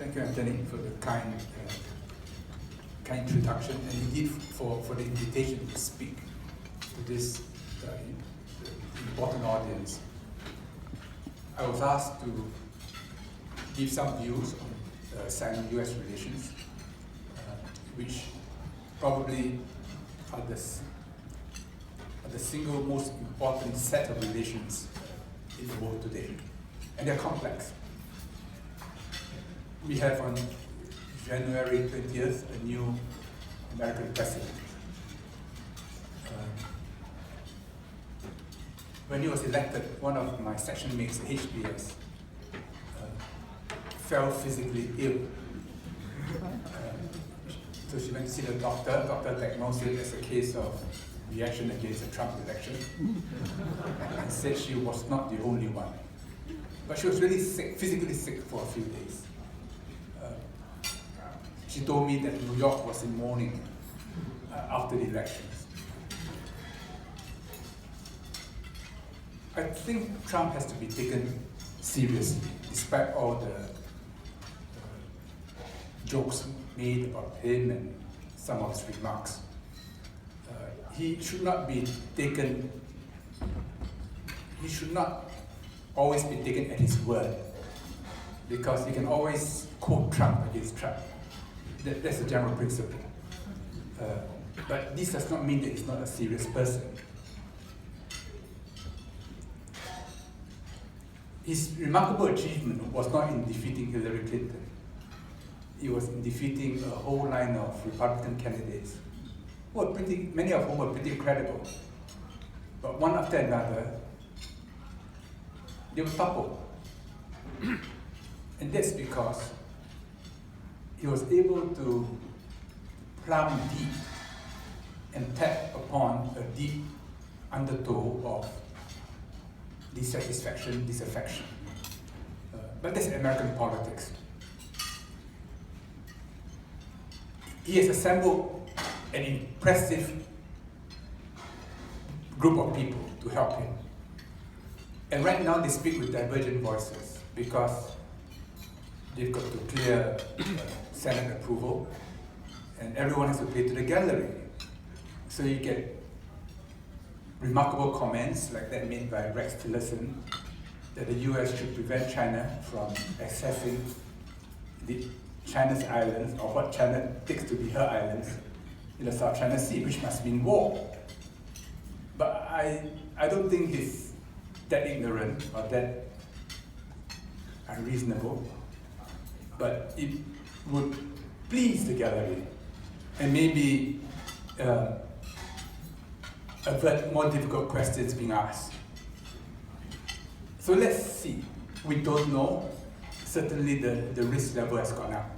Thank you, Anthony, for the kind introduction, and indeed for the invitation to speak to this important audience. I was asked to give some views on Sino-US relations, which probably are the single most important set of relations in the world today, and they're complex. We have on January 20th a new American president. When he was elected, one of my section mates at HBS fell physically ill. So she went to see the doctor. Doctor diagnosed it as a case of reaction against the Trump election and said she was not the only one. But she was really sick, physically sick for a few days. She told me that New York was in mourning after the elections. I think Trump has to be taken seriously, despite all the jokes made about him and some of his remarks. He should not always be taken at his word, because he can always quote Trump against Trump. That's a general principle. But this does not mean that he's not a serious person. His remarkable achievement was not in defeating Hillary Clinton. It was in defeating a whole line of Republican candidates, many of whom were pretty credible. But one after another, they were toppled. And that's because he was able to plumb deep and tap upon a deep undertow of dissatisfaction, disaffection. But that's American politics. He has assembled an impressive group of people to help him. And right now they speak with divergent voices because they've got to clear Senate approval, and everyone has to pay to the gallery. So you get remarkable comments like that made by Rex Tillerson, that the US should prevent China from accessing China's islands, or what China takes to be her islands, in the South China Sea, which must mean war. But I don't think he's that ignorant or that unreasonable, but it would please the gallery and maybe avert more difficult questions being asked. So let's see. We don't know. Certainly the risk level has gone up.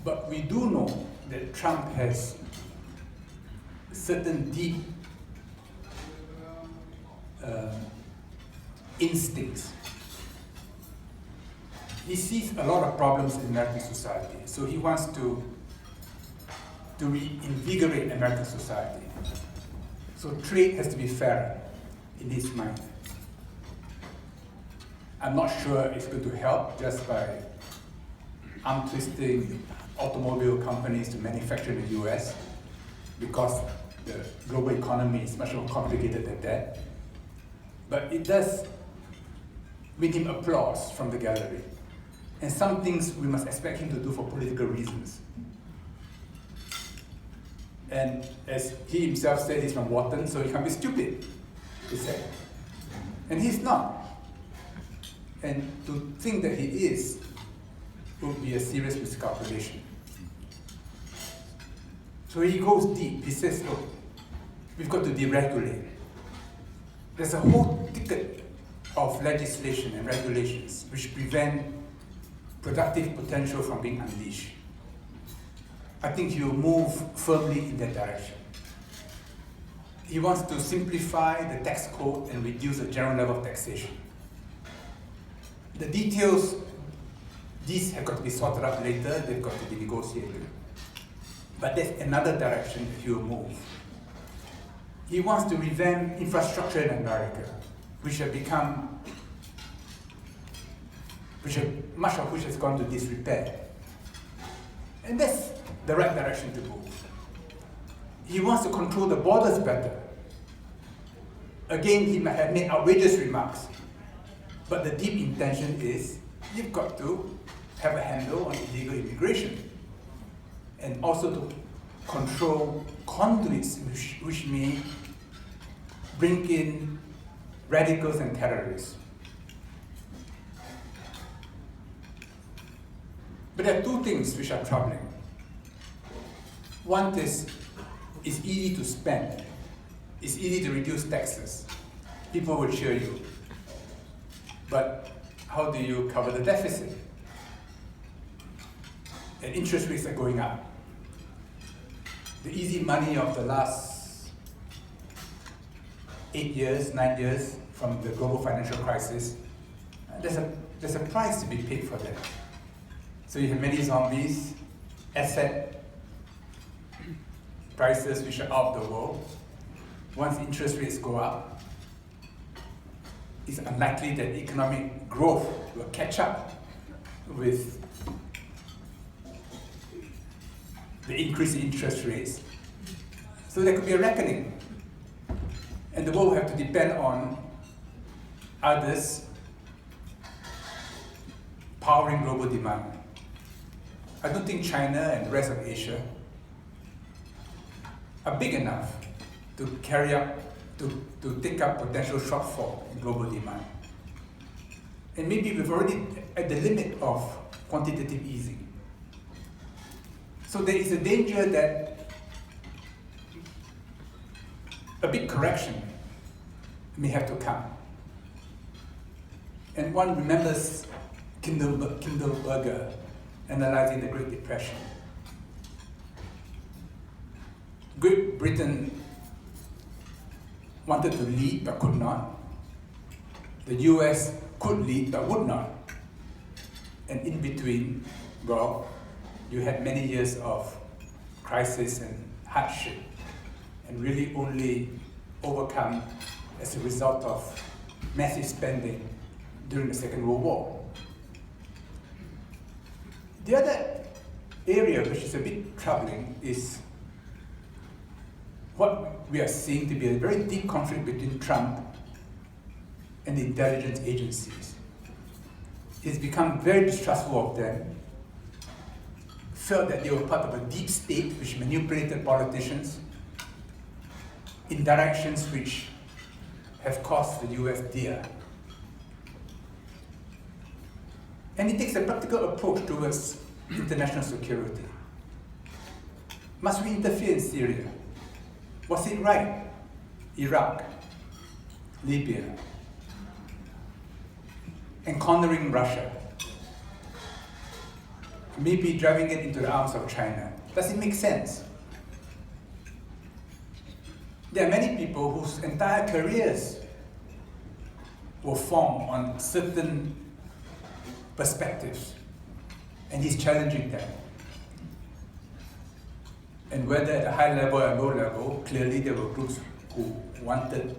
But we do know that Trump has certain deep instincts. He sees a lot of problems in American society, so he wants to reinvigorate American society. So trade has to be fair in his mind. I'm not sure it's going to help just by arm-twisting automobile companies to manufacture in the US, because the global economy is much more complicated than that. But it does win him applause from the gallery. And some things we must expect him to do for political reasons. And as he himself said, he's from Wharton, so he can't be stupid, he said. And he's not. And to think that he is would be a serious miscalculation. So he goes deep. He says, look, we've got to deregulate. There's a whole ticket of legislation and regulations which prevent productive potential from being unleashed. I think he will move firmly in that direction. He wants to simplify the tax code and reduce the general level of taxation. The details, these have got to be sorted out later, they've got to be negotiated. But that's another direction that he will move. He wants to revamp infrastructure in America, which have much of which has gone to disrepair. And that's the right direction to go. He wants to control the borders better. Again, he might have made outrageous remarks, but the deep intention is you've got to have a handle on illegal immigration and also to control conduits which may bring in radicals and terrorists. But there are two things which are troubling. One is, it's easy to spend. It's easy to reduce taxes. People will cheer you. But how do you cover the deficit? And interest rates are going up. The easy money of the last 8 years, 9 years from the global financial crisis, there's a price to be paid for that. So you have many zombies, asset prices which are out of the world. Once interest rates go up, it's unlikely that economic growth will catch up with the increase in interest rates. So there could be a reckoning. And the world will have to depend on others powering global demand. I don't think China and the rest of Asia are big enough to carry up, to take up potential shortfall in global demand. And maybe we've already at the limit of quantitative easing. So there is a danger that a big correction may have to come. And one remembers Kindleberger analyzing the Great Depression. Great Britain wanted to lead but could not. The US could lead but would not. And in between, well, you had many years of crisis and hardship, and really only overcome as a result of massive spending during the Second World War. The other area which is a bit troubling is what we are seeing to be a very deep conflict between Trump and the intelligence agencies. He's become very distrustful of them, felt that they were part of a deep state which manipulated politicians in directions which have cost the US dear. And he takes a practical approach towards international security. Must we interfere in Syria? Was it right? Iraq, Libya, and cornering Russia, maybe driving it into the arms of China. Does it make sense? There are many people whose entire careers were formed on certain perspectives, and he's challenging them. And whether at a high level or low level, clearly there were groups who wanted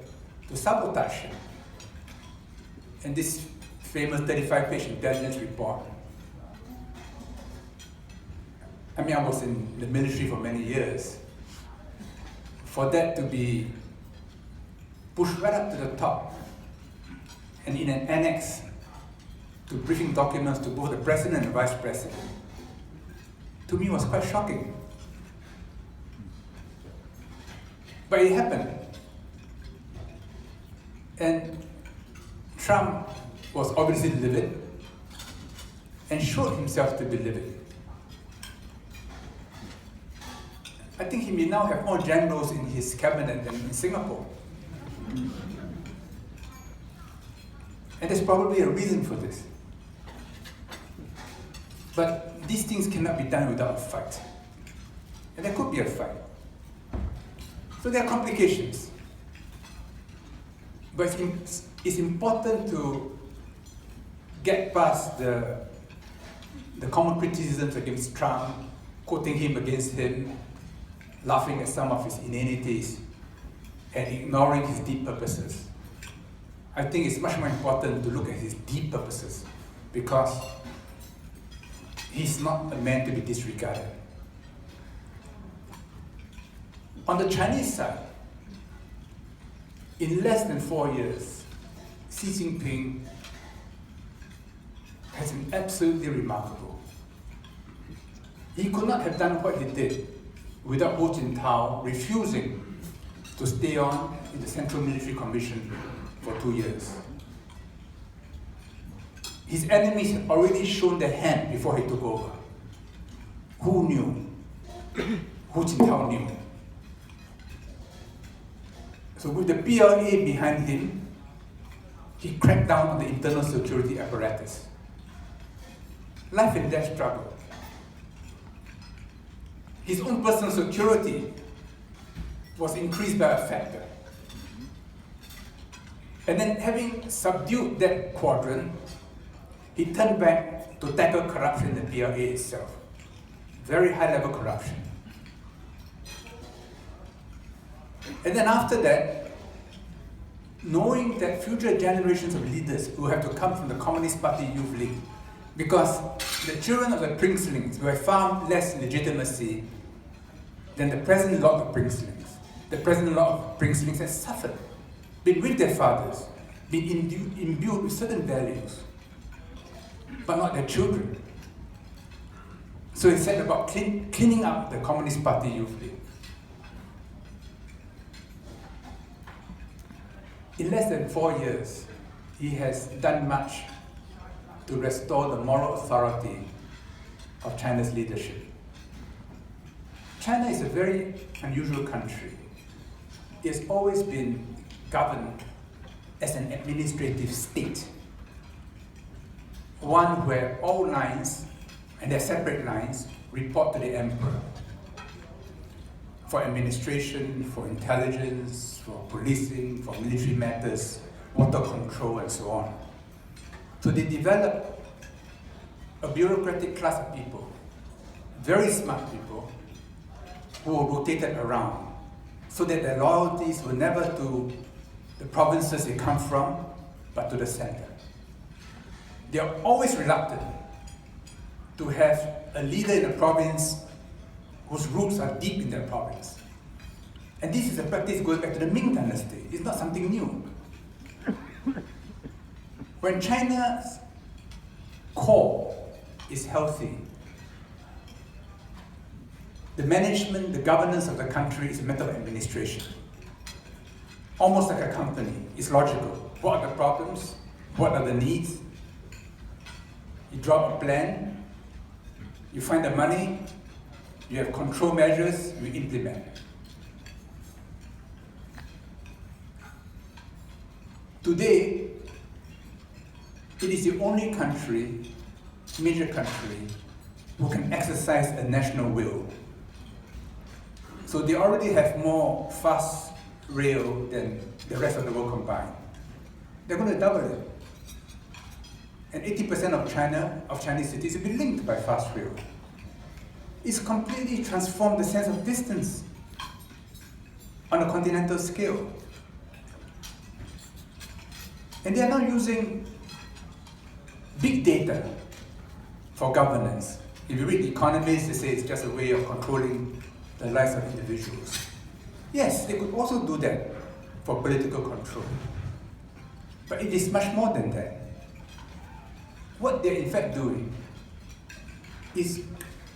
to sabotage him. And this famous 35-page intelligence report, I mean, I was in the military for many years. For that to be pushed right up to the top, and in an annex to briefing documents to both the president and the vice president, to me was quite shocking. But it happened. And Trump was obviously livid and showed himself to be livid. I think he may now have more generals in his cabinet than in Singapore. And there's probably a reason for this. But these things cannot be done without a fight. And there could be a fight. So there are complications. But it's important to get past the common criticisms against Trump, quoting him against him, laughing at some of his inanities, and ignoring his deep purposes. I think it's much more important to look at his deep purposes, because He's not a man to be disregarded. On the Chinese side, in less than 4 years, Xi Jinping has been absolutely remarkable. He could not have done what he did without Hu Jintao refusing to stay on in the Central Military Commission for 2 years. His enemies had already shown their hand before he took over. Who knew? Hu Jintao knew. So with the PLA behind him, he cracked down on the internal security apparatus. Life and death struggle. His own personal security was increased by a factor. And then, having subdued that quadrant, he turned back to tackle corruption in the PLA itself. Very high level corruption. And then after that, knowing that future generations of leaders will have to come from the Communist Party Youth League, because the children of the princelings will have far less legitimacy than the present lot of princelings. The present lot of princelings has suffered, been with their fathers, been imbued with certain values, but not their children. So he set about cleaning up the Communist Party Youth League. In less than 4 years, he has done much to restore the moral authority of China's leadership. China is a very unusual country. It has always been governed as an administrative state, one where all lines, and their separate lines, report to the emperor for administration, for intelligence, for policing, for military matters, water control, and so on. So they developed a bureaucratic class of people, very smart people, who were rotated around, so that their loyalties were never to the provinces they come from, but to the center. They are always reluctant to have a leader in a province whose roots are deep in that province. And this is a practice going back to the Ming Dynasty. It's not something new. When China's core is healthy, the management, the governance of the country is a matter of administration. Almost like a company. It's logical. What are the problems? What are the needs? You draw a plan, you find the money, you have control measures, you implement. Today, it is the only country, major country, who can exercise a national will. So they already have more fast rail than the rest of the world combined. They're going to double it. And 80% of Chinese cities will be linked by fast rail. It's completely transformed the sense of distance on a continental scale. And they are now using big data for governance. If you read The Economist, they say it's just a way of controlling the lives of individuals. Yes, they could also do that for political control. But it is much more than that. What they're in fact doing is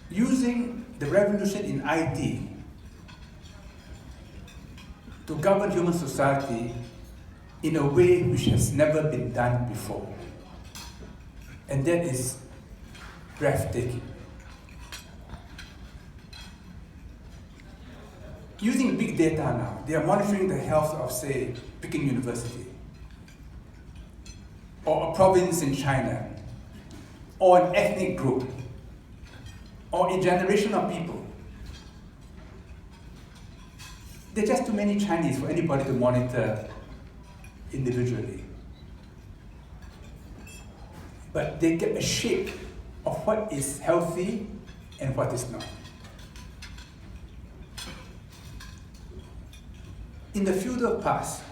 using the revolution in IT to govern human society in a way which has never been done before. And that is breathtaking. Using big data now, they are monitoring the health of, say, Peking University, or a province in China, or an ethnic group, or a generation of people. There are just too many Chinese for anybody to monitor individually. But they get a shape of what is healthy and what is not. In the feudal past,